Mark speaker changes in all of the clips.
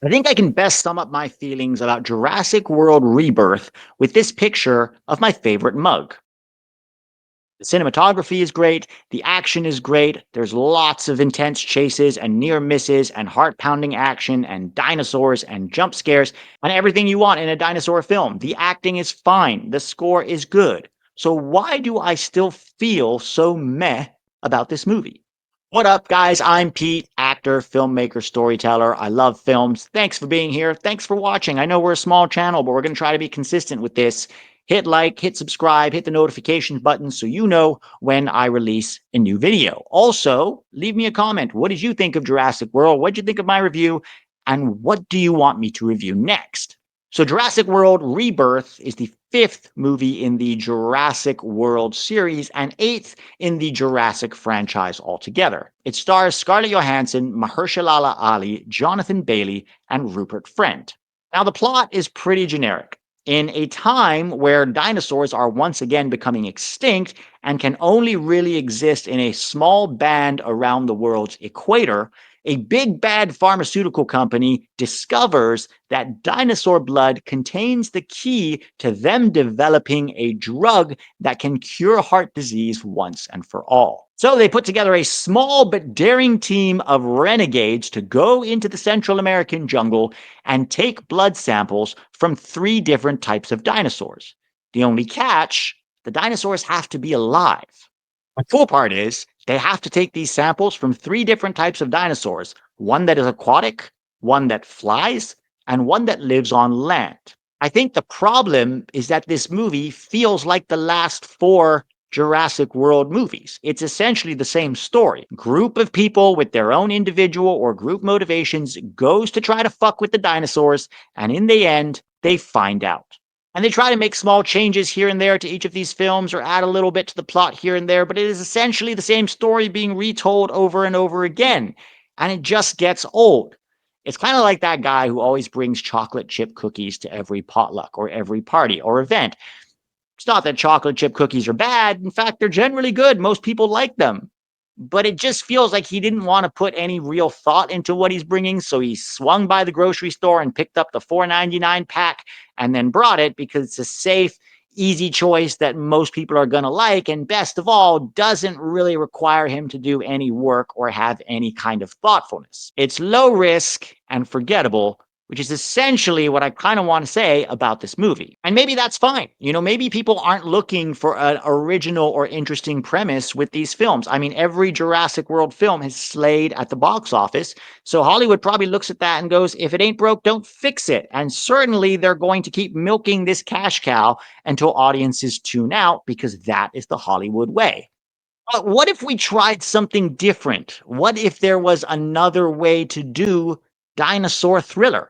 Speaker 1: I think I can best sum up my feelings about Jurassic World Rebirth with this picture of my favorite mug. The cinematography is great, the action is great, there's lots of intense chases and near misses and heart pounding action and dinosaurs and jump scares and everything you want in a dinosaur film. The acting is fine, the score is good. So, why do I still feel so meh about this movie? What up, guys? I'm Pete, actor, filmmaker, storyteller. I love films. Thanks for being here. Thanks for watching. I know we're a small channel, but we're going to try to be consistent with this. Hit like, hit subscribe, hit the notification button so you know when I release a new video. Also, leave me a comment. What did you think of Jurassic World? What did you think of my review? And what do you want me to review next? So, Jurassic World Rebirth is the fifth movie in the Jurassic World series and eighth in the Jurassic franchise altogether. It stars Scarlett Johanssen, Mahershala Ali, Jonathan Bailey, and Rupert Friend. Now, the plot is pretty generic. In a time where dinosaurs are once again becoming extinct and can only really exist in a small band around the world's equator, a big bad pharmaceutical company discovers that dinosaur blood contains the key to them developing a drug that can cure heart disease once and for all. So they put together a small but daring team of renegades to go into the Central American jungle and take blood samples from three different types of dinosaurs. The only catch, the dinosaurs have to be alive. The cool part is, they have to take these samples from three different types of dinosaurs, one that is aquatic, one that flies, and one that lives on land. I think the problem is that this movie feels like the last four Jurassic World movies. It's essentially the same story. Group of people with their own individual or group motivations goes to try to fuck with the dinosaurs, and in the end, they find out. And they try to make small changes here and there to each of these films or add a little bit to the plot here and there, but it is essentially the same story being retold over and over again. And it just gets old. It's kind of like that guy who always brings chocolate chip cookies to every potluck or every party or event. It's not that chocolate chip cookies are bad. In fact, they're generally good. Most people like them. But it just feels like he didn't want to put any real thought into what he's bringing, so he swung by the grocery store and picked up the $4.99 pack and then brought it because it's a safe, easy choice that most people are going to like, and best of all, doesn't really require him to do any work or have any kind of thoughtfulness. It's low risk and forgettable, which is essentially what I kind of want to say about this movie. And maybe that's fine. You know, maybe people aren't looking for an original or interesting premise with these films. I mean, every Jurassic World film has slayed at the box office. So Hollywood probably looks at that and goes, if it ain't broke, don't fix it. And certainly they're going to keep milking this cash cow until audiences tune out, because that is the Hollywood way. But what if we tried something different? What if there was another way to do dinosaur thriller?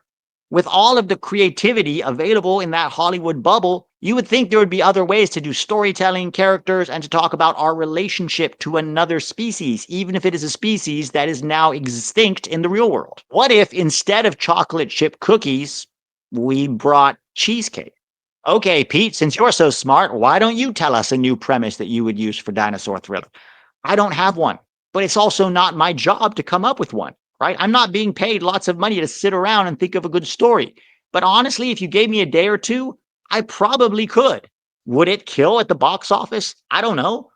Speaker 1: With all of the creativity available in that Hollywood bubble, you would think there would be other ways to do storytelling, characters, and to talk about our relationship to another species, even if it is a species that is now extinct in the real world. What if instead of chocolate chip cookies, we brought cheesecake? Okay, Pete, since you're so smart, why don't you tell us a new premise that you would use for dinosaur thriller? I don't have one, but it's also not my job to come up with one. Right? I'm not being paid lots of money to sit around and think of a good story. But honestly, if you gave me a day or two, I probably could. Would it kill at the box office? I don't know.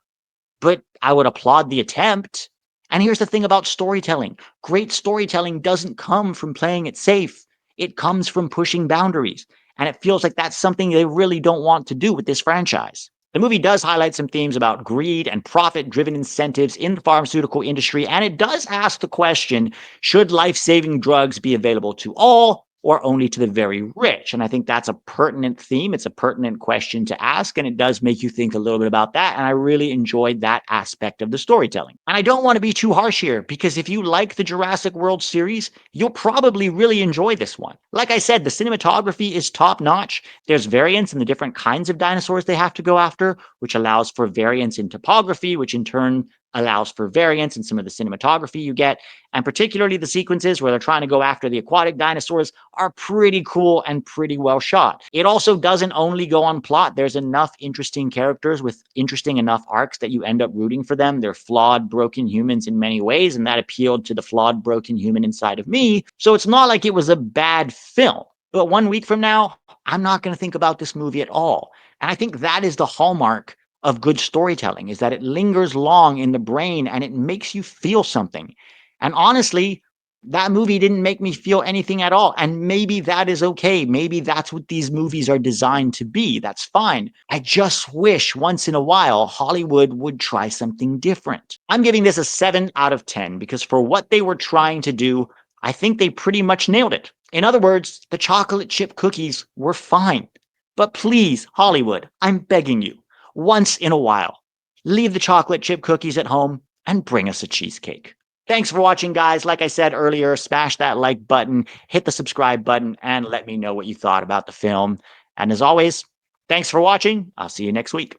Speaker 1: But I would applaud the attempt. And here's the thing about storytelling. Great storytelling doesn't come from playing it safe. It comes from pushing boundaries. And it feels like that's something they really don't want to do with this franchise. The movie does highlight some themes about greed and profit-driven incentives in the pharmaceutical industry, and it does ask the question, should life-saving drugs be available to all or only to the very rich? And I think that's a pertinent theme. It's a pertinent question to ask, and it does make you think a little bit about that, and I really enjoyed that aspect of the storytelling. And I don't want to be too harsh here, because if you like the Jurassic World series, you'll probably really enjoy this one. Like I said, the cinematography is top-notch. There's variance in the different kinds of dinosaurs they have to go after, which allows for variance in topography, which in turn allows for variance in some of the cinematography you get, and particularly the sequences where they're trying to go after the aquatic dinosaurs are pretty cool and pretty well shot. It also doesn't only go on plot. There's enough interesting characters with interesting enough arcs that you end up rooting for them. They're flawed, broken humans in many ways, and that appealed to the flawed, broken human inside of me. So it's not like it was a bad film. But 1 week from now, I'm not going to think about this movie at all. And I think that is the hallmark of good storytelling, is that it lingers long in the brain and it makes you feel something. And honestly, that movie didn't make me feel anything at all. And maybe that is okay. Maybe that's what these movies are designed to be. That's fine. I just wish once in a while Hollywood would try something different. I'm giving this a 7 out of 10 because for what they were trying to do, I think they pretty much nailed it. In other words, the chocolate chip cookies were fine. But please, Hollywood, I'm begging you, once in a while, leave the chocolate chip cookies at home and bring us a cheesecake. Thanks for watching, guys. Like I said earlier, smash that like button, hit the subscribe button, and let me know what you thought about the film. And as always, thanks for watching. I'll see you next week.